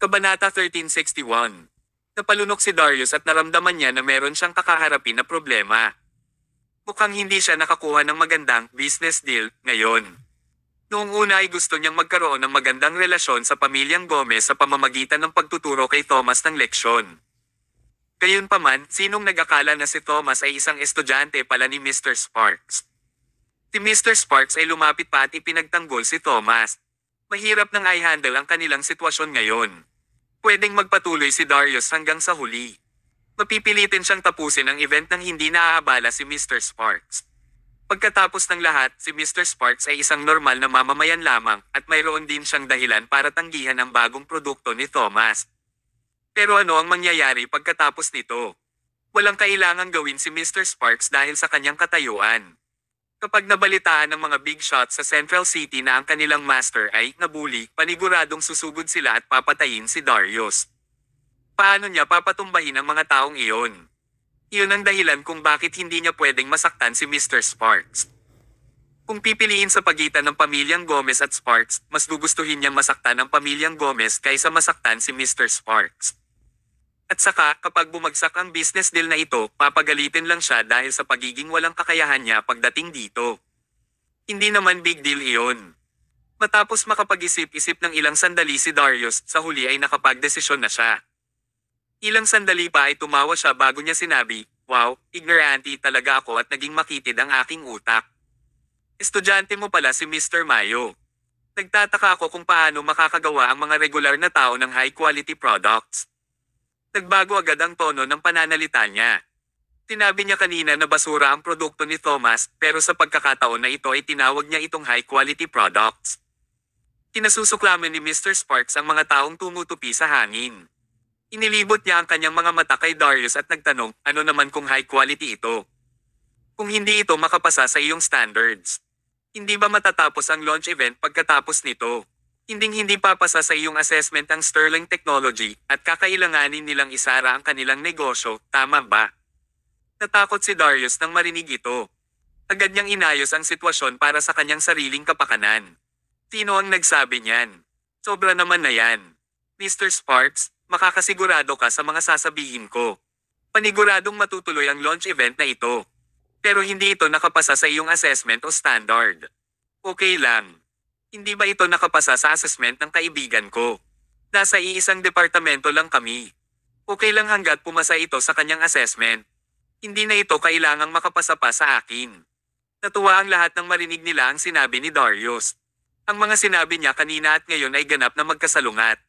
Kabanata 1361. Napalunok si Darius at naramdaman niya na meron siyang kakaharapin na problema. Mukhang hindi siya nakakuha ng magandang business deal ngayon. Noong una ay gusto niyang magkaroon ng magandang relasyon sa pamilyang Gomez sa pamamagitan ng pagtuturo kay Thomas ng leksyon. Gayunpaman, sinong nag-akala na si Thomas ay isang estudyante pala ni Mr. Sparks? Si Mr. Sparks ay lumapit pa at ipinagtanggol si Thomas. Mahirap nang i-handle ang kanilang sitwasyon ngayon. Pwedeng magpatuloy si Darius hanggang sa huli. Mapipilitin siyang tapusin ang event nang hindi naaabala si Mr. Sparks. Pagkatapos ng lahat, si Mr. Sparks ay isang normal na mamamayan lamang at mayroon din siyang dahilan para tanggihan ang bagong produkto ni Thomas. Pero ano ang mangyayari pagkatapos nito? Walang kailangang gawin si Mr. Sparks dahil sa kanyang katayuan. Kapag nabalitaan ng mga big shots sa Central City na ang kanilang master ay nabuli, paniguradong susugod sila at papatayin si Darius. Paano niya papatumbahin ang mga taong iyon? Iyon ang dahilan kung bakit hindi niya pwedeng masaktan si Mr. Sparks. Kung pipiliin sa pagitan ng pamilyang Gomez at Sparks, mas gugustuhin niyang masaktan ang pamilyang Gomez kaysa masaktan si Mr. Sparks. At saka, kapag bumagsak ang business deal na ito, papagalitin lang siya dahil sa pagiging walang kakayahan niya pagdating dito. Hindi naman big deal iyon. Matapos makapag-isip-isip ng ilang sandali si Darius, sa huli ay nakapagdesisyon na siya. Ilang sandali pa ay tumawa siya bago niya sinabi, "Wow, ignorante talaga ako at naging makitid ang aking utak. Estudyante mo pala si Mr. Mayo. Nagtataka ako kung paano makakagawa ang mga regular na tao ng high-quality products." Nagbago agad ang tono ng pananalita niya. Sinabi niya kanina na basura ang produkto ni Thomas, pero sa pagkakataon na ito ay tinawag niya itong high-quality products. Kinasusuklaman ni Mr. Sparks ang mga taong tumutupi sa hangin. Inilibot niya ang kanyang mga mata kay Darius at nagtanong, ano naman kung high quality ito? Kung hindi ito makapasa sa iyong standards, hindi ba matatapos ang launch event pagkatapos nito? Hinding-hindi papasa sa iyong assessment ang Sterling Technology at kakailanganin nilang isara ang kanilang negosyo, tama ba? Natakot si Darius nang marinig ito. Agad niyang inayos ang sitwasyon para sa kanyang sariling kapakanan. Sino ang nagsabi niyan? Sobra naman na yan. Mr. Sparks, makakasigurado ka sa mga sasabihin ko. Paniguradong matutuloy ang launch event na ito. Pero hindi ito nakapasa sa iyong assessment o standard. Okay lang. Hindi ba ito nakapasa sa assessment ng kaibigan ko? Nasa iisang departamento lang kami. Okay lang hanggat pumasa ito sa kanyang assessment. Hindi na ito kailangang makapasa pa sa akin. Natuwa ang lahat ng marinig nila ang sinabi ni Darius. Ang mga sinabi niya kanina at ngayon ay ganap na magkasalungat.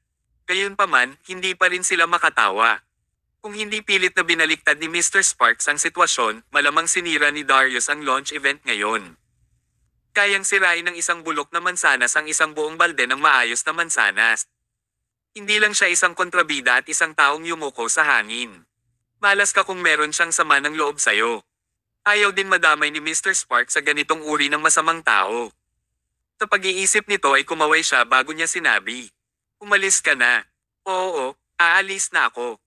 Gayunpaman, hindi pa rin sila makatawa. Kung hindi pilit na binaliktad ni Mr. Sparks ang sitwasyon, malamang sinira ni Darius ang launch event ngayon. Kayang sirain ng isang bulok na mansanas ang isang buong balde ng maayos na mansanas. Hindi lang siya isang kontrabida at isang taong yumuko sa hangin. Malas ka kung meron siyang sama ng loob sa'yo. Ayaw din madamay ni Mr. Sparks sa ganitong uri ng masamang tao. Sa pag-iisip nito ay kumaway siya bago niya sinabi, "Umalis ka na." "Oo, aalis na ako."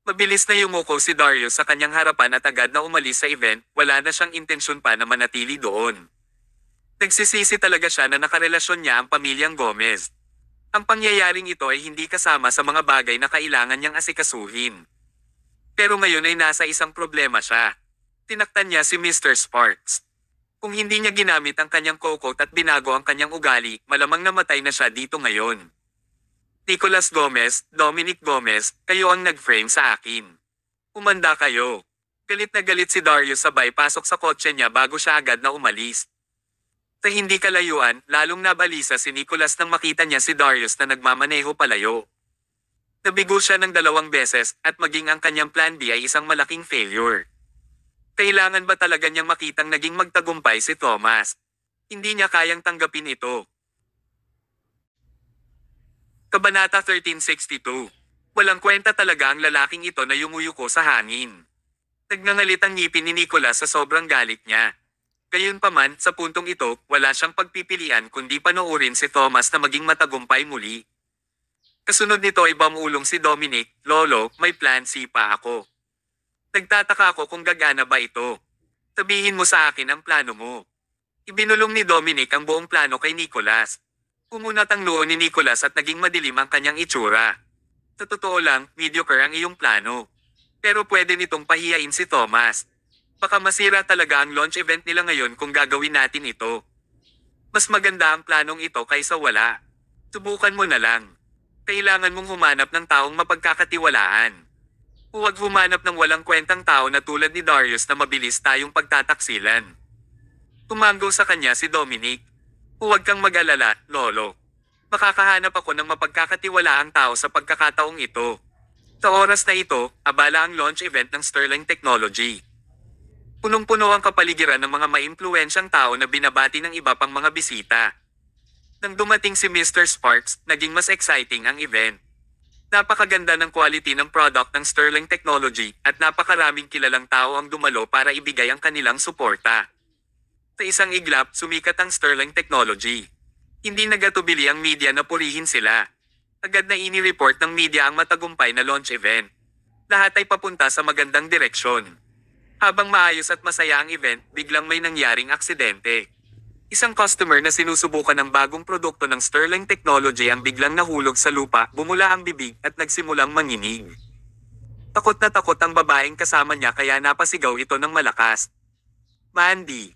Mabilis na yumuko si Darius sa kanyang harapan at agad na umalis sa event, wala na siyang intensyon pa na manatili doon. Nagsisisi talaga siya na nakarelasyon niya ang pamilyang Gomez. Ang pangyayaring ito ay hindi kasama sa mga bagay na kailangan niyang asikasuhin. Pero ngayon ay nasa isang problema siya. Tinaktan niya si Mr. Sparks. Kung hindi niya ginamit ang kanyang kokot at binago ang kanyang ugali, malamang namatay na siya dito ngayon. Nicholas Gomez, Dominic Gomez, kayo ang nag-frame sa akin. Umanda kayo. Galit na galit si Darius sabay pasok sa kotse niya bago siya agad na umalis. Sa hindi kalayuan, lalong nabalisa si Nicholas nang makita niya si Darius na nagmamaneho palayo. Nabigo siya ng 2 beses at maging ang kanyang plan B ay isang malaking failure. Kailangan ba talaga niyang makitang naging magtagumpay si Thomas? Hindi niya kayang tanggapin ito. Kabanata 1362. Walang kwenta talaga ang lalaking ito na yumuyuko sa hangin. Nagngangalit ang ngipin ni Nicholas sa sobrang galit niya. Gayunpaman, sa puntong ito, wala siyang pagpipilian kundi panoorin si Thomas na maging matagumpay muli. Kasunod nito ay bumulong si Dominic, "Lolo, may plan C pa ako." Nagtataka ako kung gagana ba ito. Sabihin mo sa akin ang plano mo. Ibinulong ni Dominic ang buong plano kay Nicholas. Pumunat ang noo ni Nicholas at naging madilim ang kanyang itsura. Sa totoo lang, mediocre ang iyong plano. Pero pwede nitong pahiyain si Thomas. Baka masira talaga ang launch event nila ngayon kung gagawin natin ito. Mas maganda ang planong ito kaysa wala. Subukan mo na lang. Kailangan mong humanap ng taong mapagkakatiwalaan. Huwag humanap ng walang kwentang tao na tulad ni Darius na mabilis tayong pagtataksilan. Tumanggo sa kanya si Dominic. Huwag kang mag-alala, Lolo. Makakahanap ako ng mapagkakatiwalaang tao sa pagkakataong ito. Sa oras na ito, abala ang launch event ng Sterling Technology. Punong-puno ang kapaligiran ng mga maimpluwensyang tao na binabati ng iba pang mga bisita. Nang dumating si Mr. Sparks, naging mas exciting ang event. Napakaganda ng quality ng product ng Sterling Technology at napakaraming kilalang tao ang dumalo para ibigay ang kanilang suporta. Sa isang iglap, sumikat ang Sterling Technology. Hindi nagatubili ang media na purihin sila. Agad na ini-report ng media ang matagumpay na launch event. Lahat ay papunta sa magandang direksyon. Habang maayos at masaya ang event, biglang may nangyaring aksidente. Isang customer na sinusubukan ng bagong produkto ng Sterling Technology ang biglang nahulog sa lupa, bumula ang bibig at nagsimulang manginig. Takot na takot ang babaeng kasama niya kaya napasigaw ito ng malakas. Mandy,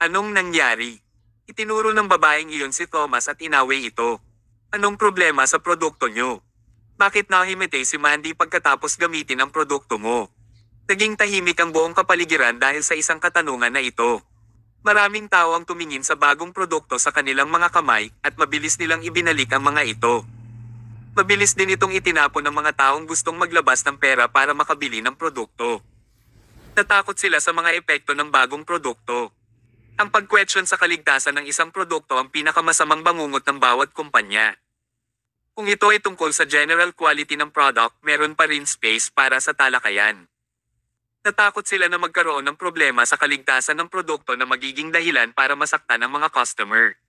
anong nangyari? Itinuro ng babaeng iyon si Thomas at inaway ito. Anong problema sa produkto nyo? Bakit nahimite si Mandy pagkatapos gamitin ang produkto mo? Naging tahimik ang buong kapaligiran dahil sa isang katanungan na ito. Maraming tao ang tumingin sa bagong produkto sa kanilang mga kamay at mabilis nilang ibinalik ang mga ito. Mabilis din itong itinapon ng mga taong gustong maglabas ng pera para makabili ng produkto. Natakot sila sa mga epekto ng bagong produkto. Ang pag-question sa kaligtasan ng isang produkto ang pinakamasamang bangungot ng bawat kumpanya. Kung ito ay tungkol sa general quality ng product, meron pa rin space para sa talakayan. Natakot sila na magkaroon ng problema sa kaligtasan ng produkto na magiging dahilan para masaktan ang mga customer.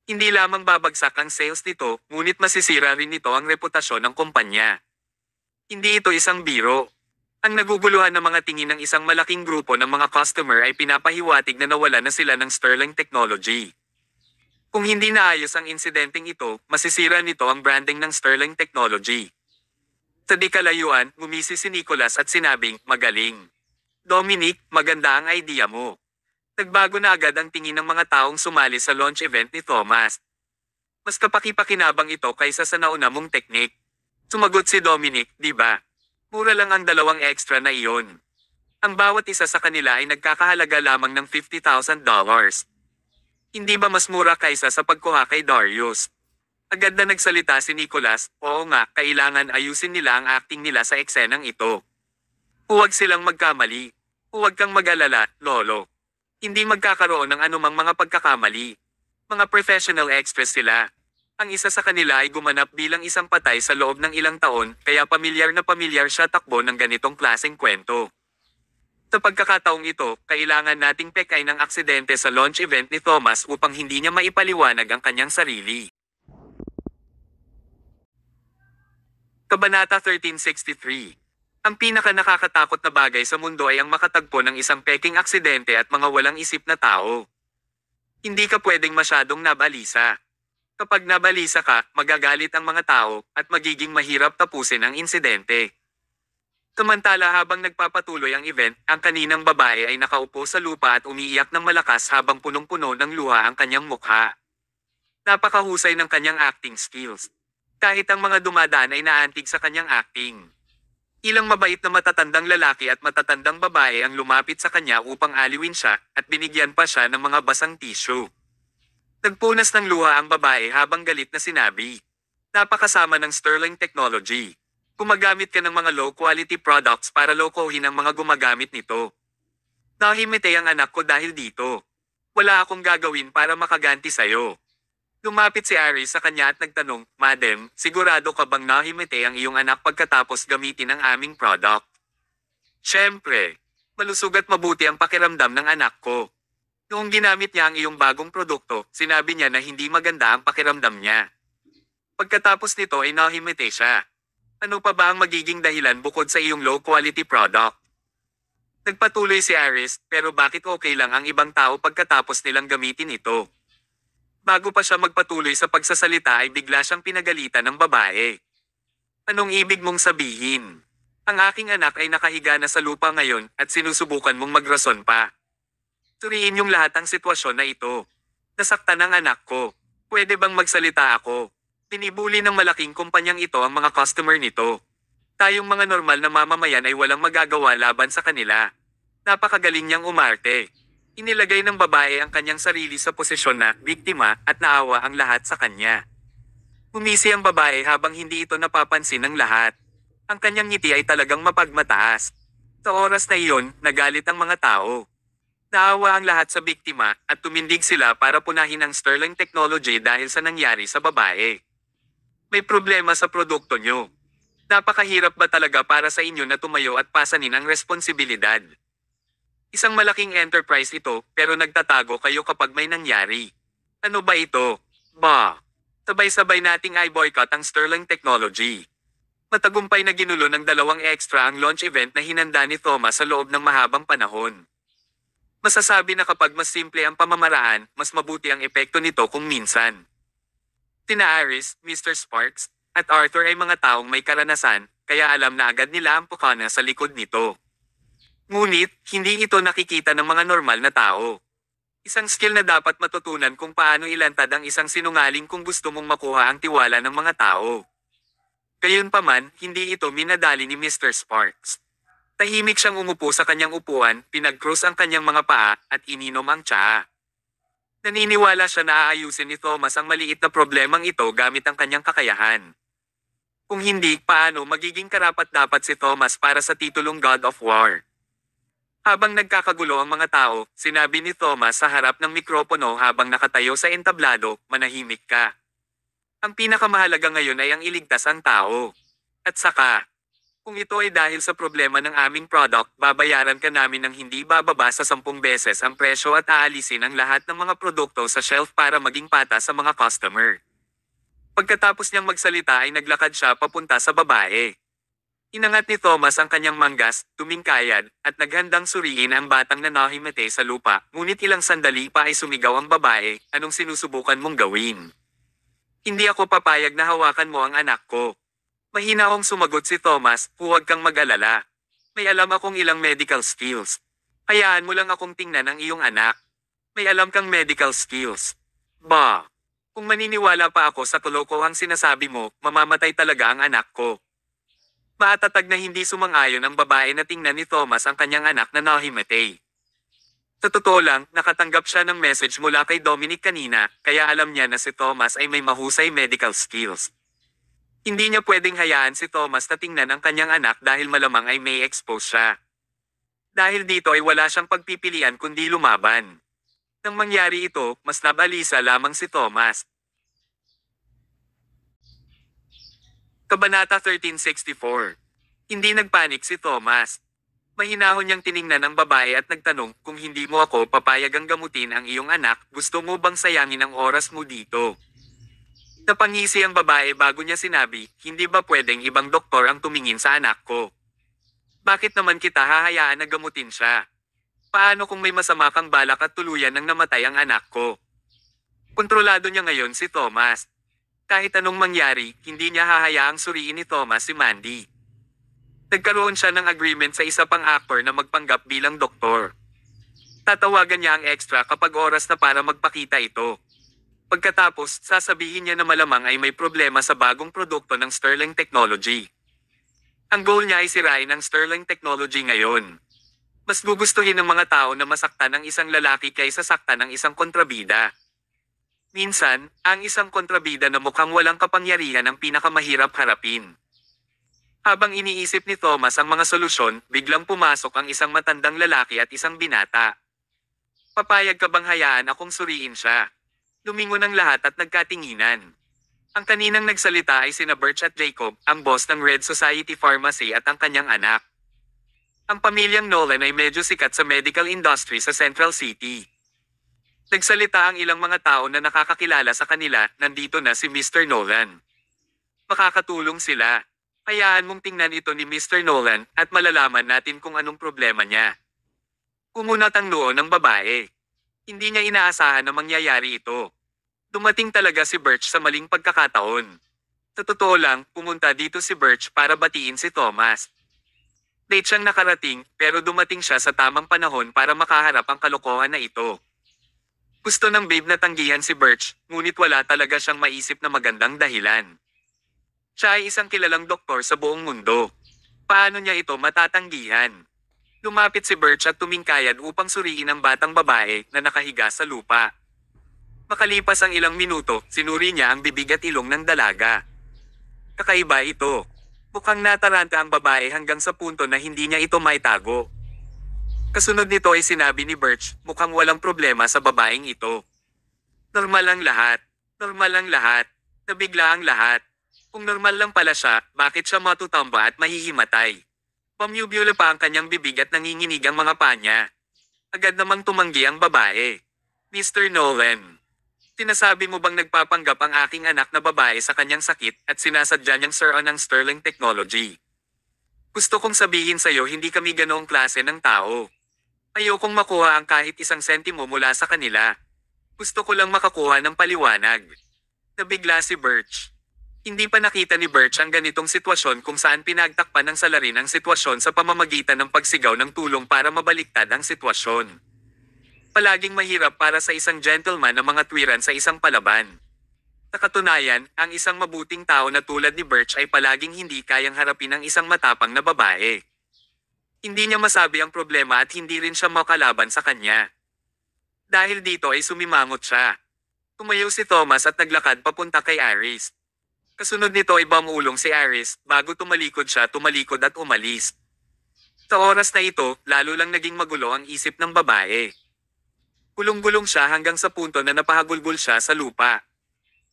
Hindi lamang babagsak ang sales nito, ngunit masisira rin nito ang reputasyon ng kumpanya. Hindi ito isang biro. Ang naguguluhan ng mga tingin ng isang malaking grupo ng mga customer ay pinapahiwatig na nawala na sila ng Sterling Technology. Kung hindi naayos ang insidenteng ito, masisira nito ang branding ng Sterling Technology. Sa di kalayuan, ngumisi si Nicholas at sinabing, "Magaling. Dominic, maganda ang idea mo." Nagbago na agad ang tingin ng mga taong sumali sa launch event ni Thomas. Mas kapaki-pakinabang ito kaysa sa nauna mong teknik. Sumagot si Dominic, "Di ba? Mura lang ang dalawang extra na iyon." Ang bawat isa sa kanila ay nagkakahalaga lamang ng $50,000. Hindi ba mas mura kaysa sa pagkuha kay Darius? Agad na nagsalita si Nicholas, "Oo nga, kailangan ayusin nila ang acting nila sa eksenang ito. Huwag silang magkamali. Huwag kang mag-alala, Lolo. Hindi magkakaroon ng anumang mga pagkakamali. Mga professional extras sila." Ang isa sa kanila ay gumanap bilang isang patay sa loob ng ilang taon, kaya pamilyar na pamilyar siya takbo ng ganitong klaseng kwento. Sa pagkakataong ito, kailangan nating pekay ng aksidente sa launch event ni Thomas upang hindi niya maipaliwanag ang kanyang sarili. Kabanata 1363. Ang pinaka-nakakatakot na bagay sa mundo ay ang makatagpo ng isang peking aksidente at mga walang isip na tao. Hindi ka pwedeng masyadong nabalisa. Kapag nabalisa ka, magagalit ang mga tao at magiging mahirap tapusin ang insidente. Samantala habang nagpapatuloy ang event, ang kaninang babae ay nakaupo sa lupa at umiiyak ng malakas habang punong-puno ng luha ang kanyang mukha. Napakahusay ng kanyang acting skills. Kahit ang mga dumadaan ay naantig sa kanyang acting. Ilang mabait na matatandang lalaki at matatandang babae ang lumapit sa kanya upang aliwin siya at binigyan pa siya ng mga basang tissue. Nagpunas ng luha ang babae habang galit na sinabi, "Napakasama ng Sterling Technology. Gumagamit ka ng mga low-quality products para lokohin ang mga gumagamit nito. Nahimite ang anak ko dahil dito. Wala akong gagawin para makaganti sa'yo." Lumapit si Aris sa kanya at nagtanong, "Madam, sigurado ka bang nahimite ang iyong anak pagkatapos gamitin ang aming product?" "Siyempre. Malusog at mabuti ang pakiramdam ng anak ko. Noong ginamit niya ang iyong bagong produkto, sinabi niya na hindi maganda ang pakiramdam niya. Pagkatapos nito ay nahimite siya. Ano pa ba ang magiging dahilan bukod sa iyong low-quality product?" Nagpatuloy si Aris, "Pero bakit okay lang ang ibang tao pagkatapos nilang gamitin ito?" Bago pa siya magpatuloy sa pagsasalita ay bigla siyang pinagalitan ng babae. Anong ibig mong sabihin? Ang aking anak ay nakahiga na sa lupa ngayon at sinusubukan mong magrason pa. Suriin yung lahat ang sitwasyon na ito. Nasaktan ang anak ko. Pwede bang magsalita ako? Pinibuli ng malaking kumpanyang ito ang mga customer nito. Tayong mga normal na mamamayan ay walang magagawa laban sa kanila. Napakagaling niyang umarte. Inilagay ng babae ang kanyang sarili sa posisyon na biktima at naawa ang lahat sa kanya. Humisi ang babae habang hindi ito napapansin ng lahat. Ang kanyang ngiti ay talagang mapagmataas. Sa oras na iyon, nagalit ang mga tao. Naawa ang lahat sa biktima at tumindig sila para punahin ang Sterling Technology dahil sa nangyari sa babae. May problema sa produkto nyo. Napakahirap ba talaga para sa inyo na tumayo at pasanin ang responsibilidad? Isang malaking enterprise ito pero nagtatago kayo kapag may nangyari. Ano ba ito? Sabay-sabay nating i-boycott ang Sterling Technology. Matagumpay na ginulo ng 2 extra ang launch event na hinanda ni Thomas sa loob ng mahabang panahon. Masasabi na kapag mas simple ang pamamaraan, mas mabuti ang epekto nito kung minsan. Tina Aris, Mr. Sparks, at Arthur ay mga taong may karanasan, kaya alam na agad nila ang pukana sa likod nito. Ngunit, hindi ito nakikita ng mga normal na tao. Isang skill na dapat matutunan kung paano ilantad ang isang sinungaling kung gusto mong makuha ang tiwala ng mga tao. Gayunpaman, hindi ito minadali ni Mr. Sparks. Tahimik siyang umupo sa kanyang upuan, pinag-cross ang kanyang mga paa, at ininom ang tsaa. Naniniwala siya na aayusin ni Thomas ang maliit na problemang ito gamit ang kanyang kakayahan. Kung hindi, paano magiging karapat-dapat si Thomas para sa titulong God of War? Habang nagkakagulo ang mga tao, sinabi ni Thomas sa harap ng mikropono habang nakatayo sa entablado, manahimik ka. Ang pinakamahalaga ngayon ay ang iligtas ang tao. At saka, kung ito ay dahil sa problema ng aming product, babayaran ka namin ng hindi bababa sa 10 beses ang presyo at aalisin ang lahat ng mga produkto sa shelf para maging patas sa mga customer. Pagkatapos niyang magsalita ay naglakad siya papunta sa babae. Inangat ni Thomas ang kanyang manggas, tumingkayad, at naghandang suriin ang batang na nahimete sa lupa, ngunit ilang sandali pa ay sumigaw ang babae, anong sinusubukan mong gawin? Hindi ako papayag na hawakan mo ang anak ko. Mahinaong sumagot si Thomas, huwag kang mag-alala. May alam akong ilang medical skills. Hayaan mo lang akong tingnan ang iyong anak. May alam kang medical skills. Kung maniniwala pa ako sa kalokohang sinasabi mo, mamamatay talaga ang anak ko. Maatatag na hindi sumang-ayon ang babae na tingnan ni Thomas ang kanyang anak na nahimatay. Sa totoo lang, nakatanggap siya ng message mula kay Dominic kanina, kaya alam niya na si Thomas ay may mahusay medical skills. Hindi niya pwedeng hayaan si Thomas na tingnan ang kanyang anak dahil malamang ay may expose siya. Dahil dito ay wala siyang pagpipilian kundi lumaban. Nang mangyari ito, mas nabalisa lamang si Thomas. Kabanata 1364. Hindi nagpanik si Thomas. Mahinahon niyang tiningnan ang babae at nagtanong, kung hindi mo ako papayagang gamutin ang iyong anak, gusto mo bang sayangin ang oras mo dito? Napangisi ang babae bago niya sinabi, hindi ba pwedeng ibang doktor ang tumingin sa anak ko? Bakit naman kita hahayaan na gamutin siya? Paano kung may masama kang balak at tuluyan nang namatay ang anak ko? Kontrolado niya ngayon si Thomas. Kahit anong mangyari, hindi niya hahayaang suriin ni Thomas si Mandy. Nagkaroon siya ng agreement sa isa pang actor na magpanggap bilang doktor. Tatawagan niya ang extra kapag oras na para magpakita ito. Pagkatapos, sasabihin niya na malamang ay may problema sa bagong produkto ng Sterling Technology. Ang goal niya ay sirain ang Sterling Technology ngayon. Mas gugustuhin ng mga tao na masaktan ang isang lalaki kaysa saktan ng isang kontrabida. Minsan, ang isang kontrabida na mukhang walang kapangyarihan ang pinakamahirap harapin. Habang iniisip ni Thomas ang mga solusyon, biglang pumasok ang isang matandang lalaki at isang binata. Papayag ka bang hayaan akong suriin siya? Lumingon ang lahat at nagkatinginan. Ang kaninang nagsalita ay sina Birch at Jacob, ang boss ng Red Society Pharmacy at ang kanyang anak. Ang pamilyang Nolan ay medyo sikat sa medical industry sa Central City. Nagsalita ang ilang mga tao na nakakakilala sa kanila, nandito na si Mr. Nolan. Makakatulong sila. Hayaan mong tingnan ito ni Mr. Nolan at malalaman natin kung anong problema niya. Kumunat ang noo ng babae. Hindi niya inaasahan na mangyayari ito. Dumating talaga si Birch sa maling pagkakataon. Sa totoo lang, pumunta dito si Birch para batiin si Thomas. Late siyang nakarating, pero dumating siya sa tamang panahon para makaharap ang kalokohan na ito. Gusto ng babe na tanggihan si Birch, ngunit wala talaga siyang maisip na magandang dahilan. Siya ay isang kilalang doktor sa buong mundo. Paano niya ito matatanggihan? Lumapit si Birch at tumingkayad upang suriin ang batang babae na nakahiga sa lupa. Makalipas ang ilang minuto, sinuri niya ang bibig at ilong ng dalaga. Kakaiba ito. Mukhang nataranta ang babae hanggang sa punto na hindi niya ito maitago. Kasunod nito ay sinabi ni Birch, mukhang walang problema sa babaeng ito. Normal ang lahat. Normal ang lahat. Nabigla ang lahat. Kung normal lang pala siya, bakit siya matutamba at mahihimatay? Pamyubyola pa ang kanyang bibig at nanginginig ang mga panya. Agad namang tumanggi ang babae. Mr. Nolan, sinasabi mo bang nagpapanggap ang aking anak na babae sa kanyang sakit at sinasadya niyang sir ng Sterling Technology? Gusto kong sabihin sa'yo hindi kami ganoong klase ng tao. Ayokong makuha ang kahit isang sentimo mula sa kanila. Gusto ko lang makakuha ng paliwanag. Nabigla si Birch. Hindi pa nakita ni Birch ang ganitong sitwasyon kung saan pinagtakpan ng salarin ang sitwasyon sa pamamagitan ng pagsigaw ng tulong para mabaliktad ang sitwasyon. Palaging mahirap para sa isang gentleman ang mga tuwiran sa isang palaban. Sa katunayan, ang isang mabuting tao na tulad ni Birch ay palaging hindi kayang harapin ang isang matapang na babae. Hindi niya masabi ang problema at hindi rin siya makalaban sa kanya. Dahil dito ay sumimangot siya. Tumayo si Thomas at naglakad papunta kay Aris. Kasunod nito ay bumulong si Aris, bago tumalikod siya tumalikod at umalis. Sa oras na ito, lalo lang naging magulo ang isip ng babae. Gulong-gulong siya hanggang sa punto na napahagulgol siya sa lupa.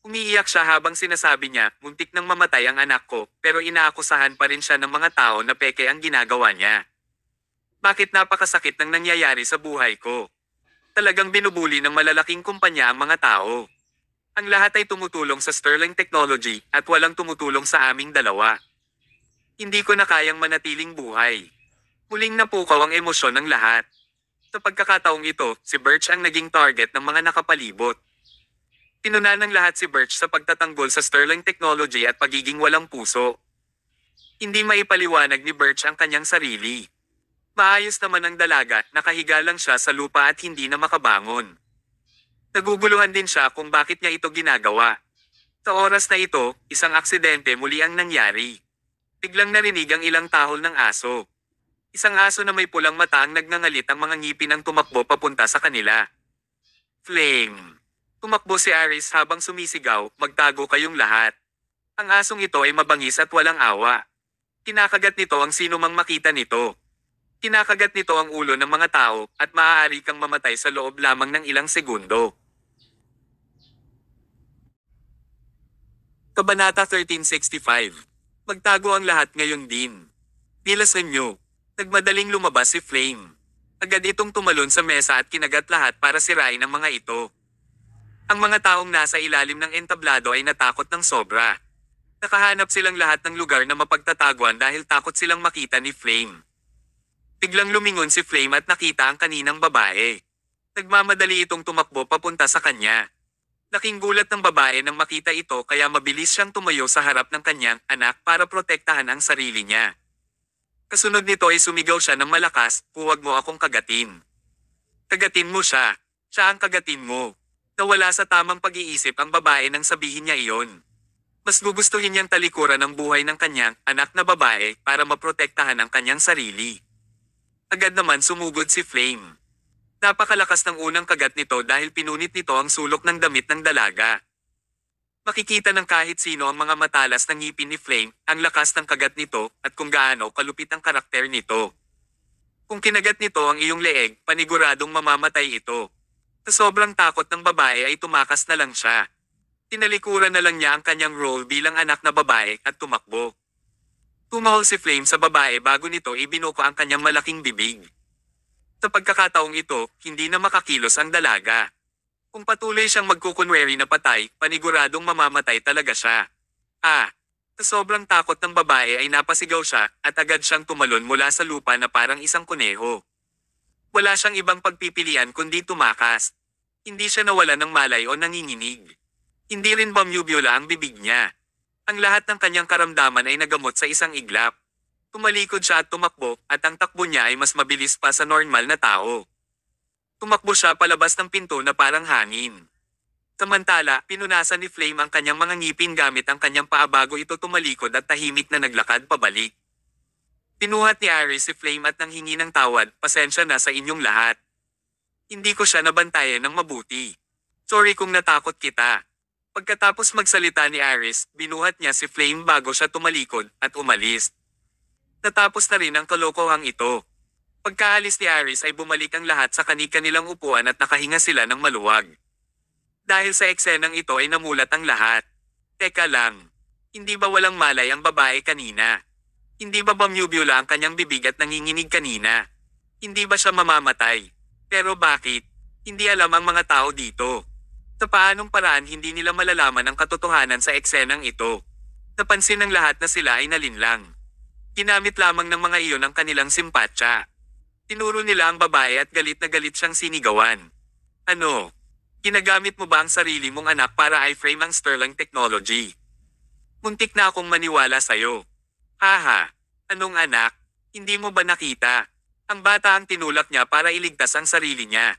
Umiiyak siya habang sinasabi niya, muntik nang mamatay ang anak ko, pero inaakusahan pa rin siya ng mga tao na peke ang ginagawa niya. Bakit napakasakit ng nangyayari sa buhay ko? Talagang binubuli ng malalaking kumpanya ang mga tao. Ang lahat ay tumutulong sa Sterling Technology at walang tumutulong sa aming dalawa. Hindi ko na kayang manatiling buhay. Muling napukaw ang emosyon ng lahat. Sa pagkakataong ito, si Birch ang naging target ng mga nakapalibot. Tinunan ng lahat si Birch sa pagtatanggol sa Sterling Technology at pagiging walang puso. Hindi maipaliwanag ni Birch ang kanyang sarili. Maayos naman ang dalaga, nakahiga lang siya sa lupa at hindi na makabangon. Naguguluhan din siya kung bakit niya ito ginagawa. Sa oras na ito, isang aksidente muli ang nangyari. Biglang narinig ang ilang tahol ng aso. Isang aso na may pulang mata ang nagngangalit ang mga ngipin ang tumakbo papunta sa kanila. Flame. Tumakbo si Aris habang sumisigaw, magtago kayong lahat. Ang asong ito ay mabangis at walang awa. Kinakagat nito ang sinumang makita nito. Kinakagat nito ang ulo ng mga tao at maaari kang mamatay sa loob lamang ng ilang segundo. Kabanata 1365. Magtago ang lahat ngayon din. Nilasan nyo. Nagmadaling lumabas si Flame. Agad itong tumalon sa mesa at kinagat lahat para sirain ang mga ito. Ang mga taong nasa ilalim ng entablado ay natakot ng sobra. Nakahanap silang lahat ng lugar na mapagtataguan dahil takot silang makita ni Flame. Biglang lumingon si Flame at nakita ang kaninang babae. Nagmamadali itong tumakbo papunta sa kanya. Laking gulat ng babae nang makita ito kaya mabilis siyang tumayo sa harap ng kanyang anak para protektahan ang sarili niya. Kasunod nito ay sumigaw siya ng malakas, huwag mo akong kagatin. Kagatin mo siya. Siya ang kagatin mo. Nawala sa tamang pag-iisip ang babae nang sabihin niya iyon. Mas gugustuhin niyang talikuran ang buhay ng kanyang anak na babae para maprotektahan ang kanyang sarili. Agad naman sumugod si Flame. Napakalakas ng unang kagat nito dahil pinunit nito ang sulok ng damit ng dalaga. Makikita ng kahit sino ang mga matalas ng ngipin ni Flame, ang lakas ng kagat nito at kung gaano kalupit ang karakter nito. Kung kinagat nito ang iyong leeg, paniguradong mamamatay ito. Sa sobrang takot ng babae ay tumakas na lang siya. Tinalikuran na lang niya ang kanyang role bilang anak na babae at tumakbo. Tumahol si Flame sa babae bago nito ibinuko ang kanyang malaking bibig. Sa pagkakataong ito, hindi na makakilos ang dalaga. Kung patuloy siyang magkukunwari na patay, paniguradong mamamatay talaga siya. Sa sobrang takot ng babae ay napasigaw siya at agad siyang tumalon mula sa lupa na parang isang kuneho. Wala siyang ibang pagpipilian kundi tumakas. Hindi siya nawala ng malay o nanginginig. Hindi rin bumyubyola ang bibig niya. Ang lahat ng kanyang karamdaman ay nagamot sa isang iglap. Tumalikod siya at tumakbo, at ang takbo niya ay mas mabilis pa sa normal na tao. Tumakbo siya palabas ng pinto na parang hangin. Samantala, pinunasan ni Flame ang kanyang mga ngipin gamit ang kanyang paa bago ito tumalikod at tahimik na naglakad pabalik. Pinuhat ni Aris si Flame at nanghingi ng tawad, pasensya na sa inyong lahat. Hindi ko siya nabantayan ng mabuti. Sorry kung natakot kita. Pagkatapos magsalita ni Aris, binuhat niya si Flame bago siya tumalikod at umalis. Natapos na rin ang kalokohang ito. Pagkaalis ni Aris ay bumalik ang lahat sa kani-kanilang upuan at nakahinga sila ng maluwag. Dahil sa eksenang ito ay namulat ang lahat. Teka lang. Hindi ba walang malay ang babae kanina? Hindi ba bamyubula ang kanyang bibig at nanginginig kanina? Hindi ba siya mamamatay? Pero bakit? Hindi alam ang mga tao dito. Sa paanong paraan hindi nila malalaman ang katotohanan sa eksenang ito? Napansin ng lahat na sila ay nalinlang. Ginamit lamang ng mga iyon ang kanilang simpatsya. Tinuro nila ang babae at galit na galit siyang sinigawan. Ano? Ginagamit mo ba ang sarili mong anak para i-frame ang Sterling Technology? Muntik na akong maniwala sa'yo. Haha, anong anak? Hindi mo ba nakita? Ang bata ang tinulak niya para iligtas ang sarili niya.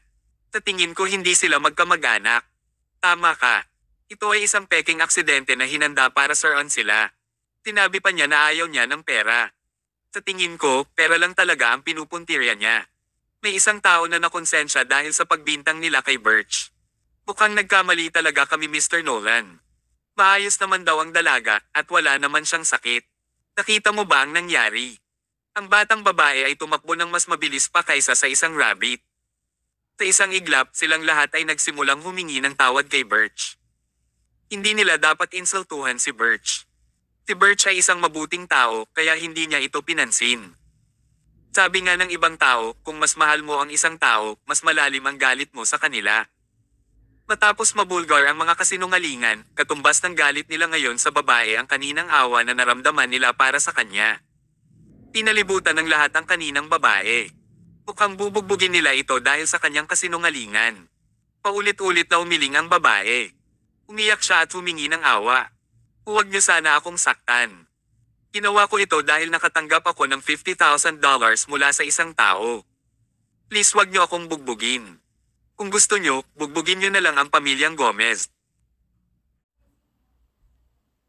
Sa tingin ko hindi sila magkamag-anak. Tama ka. Ito ay isang peking aksidente na hinanda para saran sila. Sinabi pa niya na ayaw niya ng pera. Sa tingin ko, pera lang talaga ang pinupuntirya niya. May isang tao na nakonsensya dahil sa pagbintang nila kay Birch. Mukhang nagkamali talaga kami Mr. Nolan. Maayos naman daw ang dalaga at wala naman siyang sakit. Nakita mo ba ang nangyari? Ang batang babae ay tumakbo ng mas mabilis pa kaysa sa isang rabbit. Sa isang iglap, silang lahat ay nagsimulang humingi ng tawad kay Birch. Hindi nila dapat insultuhan si Birch. Si Birch ay isang mabuting tao kaya hindi niya ito pinansin. Sabi nga ng ibang tao, kung mas mahal mo ang isang tao, mas malalim ang galit mo sa kanila. Matapos mabulgar ang mga kasinungalingan, katumbas ng galit nila ngayon sa babae ang kaninang awa na naramdaman nila para sa kanya. Pinalibutan ng lahat ang kaninang babae. Mukhang bubugbugin nila ito dahil sa kanyang kasinungalingan. Paulit-ulit na umiling ang babae. Umiyak siya at humingi ng awa. Huwag niyo sana akong saktan. Ginawa ko ito dahil nakatanggap ako ng $50,000 mula sa isang tao. Please wag niyo akong bugbugin. Kung gusto niyo, bugbugin niyo na lang ang pamilyang Gomez.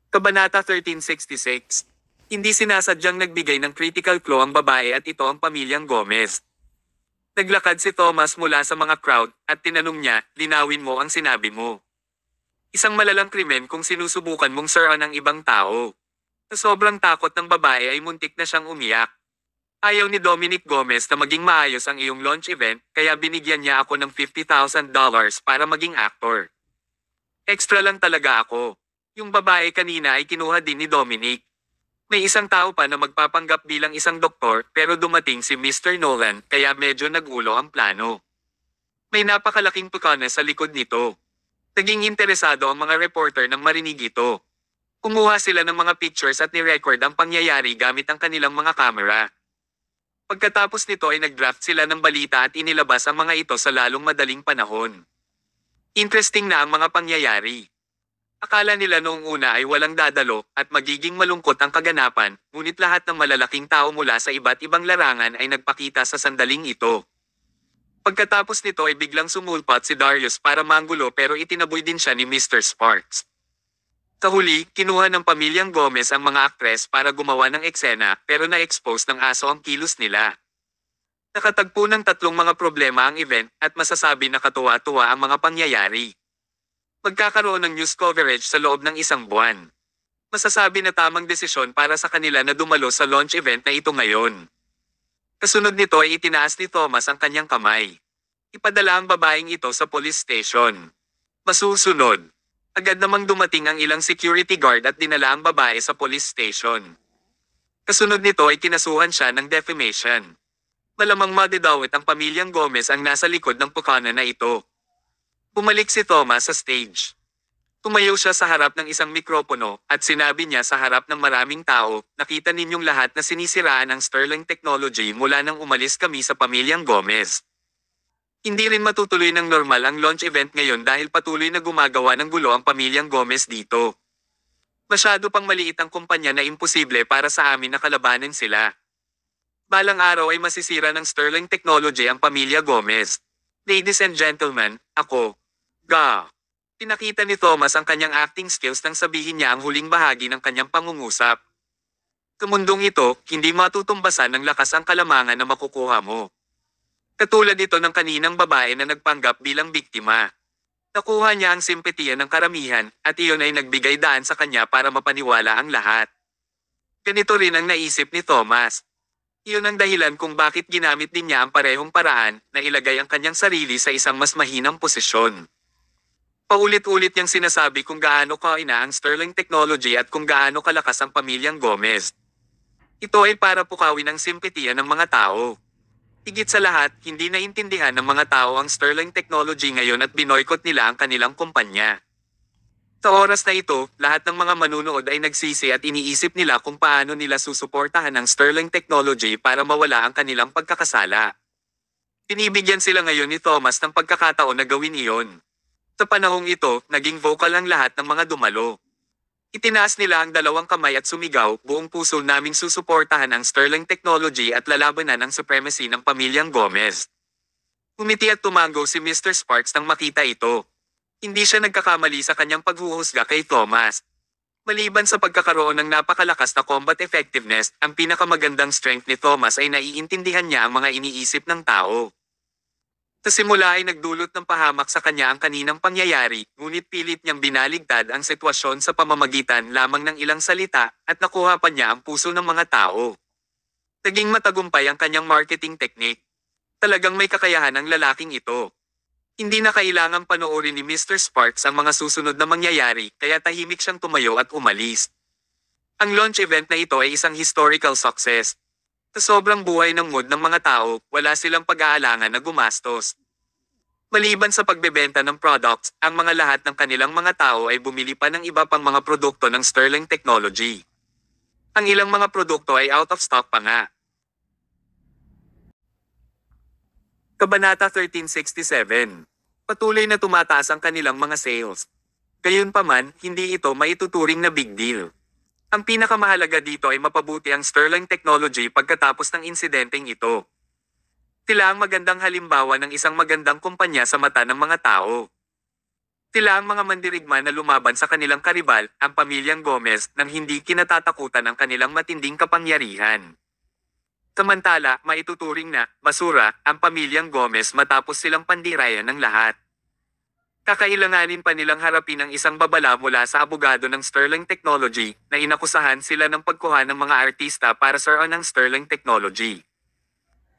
Kabanata 1366. Hindi sinasadyang nagbigay ng critical clue ang babae at ito ang pamilyang Gomez. Naglakad si Thomas mula sa mga crowd at tinanong niya, linawin mo ang sinabi mo. Isang malalang krimen kung sinusubukan mong saran ng ibang tao. Sa sobrang takot ng babae ay muntik na siyang umiyak. Ayaw ni Dominic Gomez na maging maayos ang iyong launch event kaya binigyan niya ako ng $50,000 para maging actor. Extra lang talaga ako. Yung babae kanina ay kinuha din ni Dominic. May isang tao pa na magpapanggap bilang isang doktor pero dumating si Mr. Nolan kaya medyo nagulo ang plano. May napakalaking pukana sa likod nito. Naging interesado ang mga reporter nang marinig ito. Kumuha sila ng mga pictures at ni-record ang pangyayari gamit ang kanilang mga kamera. Pagkatapos nito ay nag-draft sila ng balita at inilabas ang mga ito sa lalong madaling panahon. Interesting na ang mga pangyayari. Akala nila noong una ay walang dadalo at magiging malungkot ang kaganapan, ngunit lahat ng malalaking tao mula sa iba't ibang larangan ay nagpakita sa sandaling ito. Pagkatapos nito ay biglang sumulpat si Darius para manggulo pero itinaboy din siya ni Mr. Sparks. Sa huli, kinuha ng pamilyang Gomez ang mga aktres para gumawa ng eksena pero na-expose ng aso ang kilos nila. Nakatagpo ng tatlong mga problema ang event at masasabi na katuwa-tuwa ang mga pangyayari. Magkakaroon ng news coverage sa loob ng isang buwan. Masasabi na tamang desisyon para sa kanila na dumalo sa launch event na ito ngayon. Kasunod nito ay itinaas ni Thomas ang kanyang kamay. Ipadala ang babaeng ito sa police station. Masusunod. Agad namang dumating ang ilang security guard at dinala ang babae sa police station. Kasunod nito ay kinasuhan siya ng defamation. Malamang madidawit ang pamilyang Gomez ang nasa likod ng pukana na ito. Bumalik si Thomas sa stage. Tumayo siya sa harap ng isang mikropono at sinabi niya sa harap ng maraming tao, nakita ninyong lahat na sinisiraan ang Sterling Technology mula nang umalis kami sa pamilyang Gomez. Hindi rin matutuloy ng normal ang launch event ngayon dahil patuloy na gumagawa ng gulo ang pamilyang Gomez dito. Masyado pang maliit ang kumpanya na imposible para sa amin na kalabanin sila. Balang araw ay masisira ng Sterling Technology ang pamilya Gomez. Ladies and gentlemen, ako. Ga. Pinakita ni Thomas ang kanyang acting skills nang sabihin niya ang huling bahagi ng kanyang pangungusap. Sa mundong ito, hindi matutumbasan ng lakas ang kalamangan na makukuha mo. Katulad ito ng kaninang babae na nagpanggap bilang biktima. Nakuha niya ang simpatiya ng karamihan, at iyon ay nagbigay daan sa kanya para mapaniwala ang lahat. Ganito rin ang naisip ni Thomas. Iyon ang dahilan kung bakit ginamit din niya ang parehong paraan na ilagay ang kanyang sarili sa isang mas mahinang posisyon. Paulit-ulit niyang sinasabi kung gaano kaina ang Sterling Technology at kung gaano kalakas ang pamilyang Gomez. Ito ay para pukawin ang simpatiya ng mga tao. Higit sa lahat, hindi naintindihan ng mga tao ang Sterling Technology ngayon at binoykot nila ang kanilang kumpanya. Sa oras na ito, lahat ng mga manunood ay nagsisi at iniisip nila kung paano nila susuportahan ang Sterling Technology para mawala ang kanilang pagkakasala. Pinibigyan sila ngayon ni Thomas ng pagkakataon na gawin iyon. Sa panahong ito, naging vocal ang lahat ng mga dumalo. Itinaas nila ang dalawang kamay at sumigaw, buong puso naming susuportahan ang Sterling Technology at lalabanan ang supremacy ng pamilyang Gomez. Umiti at tumango si Mr. Sparks nang makita ito. Hindi siya nagkakamali sa kanyang paghuhusga kay Thomas. Maliban sa pagkakaroon ng napakalakas na combat effectiveness, ang pinakamagandang strength ni Thomas ay naiintindihan niya ang mga iniisip ng tao. Sa simula ay nagdulot ng pahamak sa kanya ang kaninang pangyayari, ngunit pilit niyang binaligtad ang sitwasyon sa pamamagitan lamang ng ilang salita, at nakuha pa niya ang puso ng mga tao. Naging matagumpay ang kanyang marketing technique. Talagang may kakayahan ang lalaking ito. Hindi na kailangang panoorin ni Mr. Sparks ang mga susunod na mangyayari, kaya tahimik siyang tumayo at umalis. Ang launch event na ito ay isang historical success. Sa sobrang buhay ng mood ng mga tao, wala silang pag-aalangan na gumastos. Maliban sa pagbebenta ng products, ang mga lahat ng kanilang mga tao ay bumili pa ng iba pang mga produkto ng Sterling Technology. Ang ilang mga produkto ay out of stock pa nga. Kabanata 1367. Patuloy na tumataas ang kanilang mga sales. Gayunpaman, hindi ito maituturing na big deal. Ang pinakamahalaga dito ay mapabuti ang Sterling Technology pagkatapos ng insidenteng ito. Sila ang magandang halimbawa ng isang magandang kumpanya sa mata ng mga tao. Sila ang mga mandirigma na lumaban sa kanilang karibal, ang pamilyang Gomez, nang hindi kinatatakutan ng kanilang matinding kapangyarihan. Samantala, maituturing na basura ang pamilyang Gomez matapos silang pandirayan ng lahat. Kakailanganin pa nilang harapin ang isang babala mula sa abogado ng Sterling Technology na inakusahan sila ng pagkuha ng mga artista para saruan ng Sterling Technology.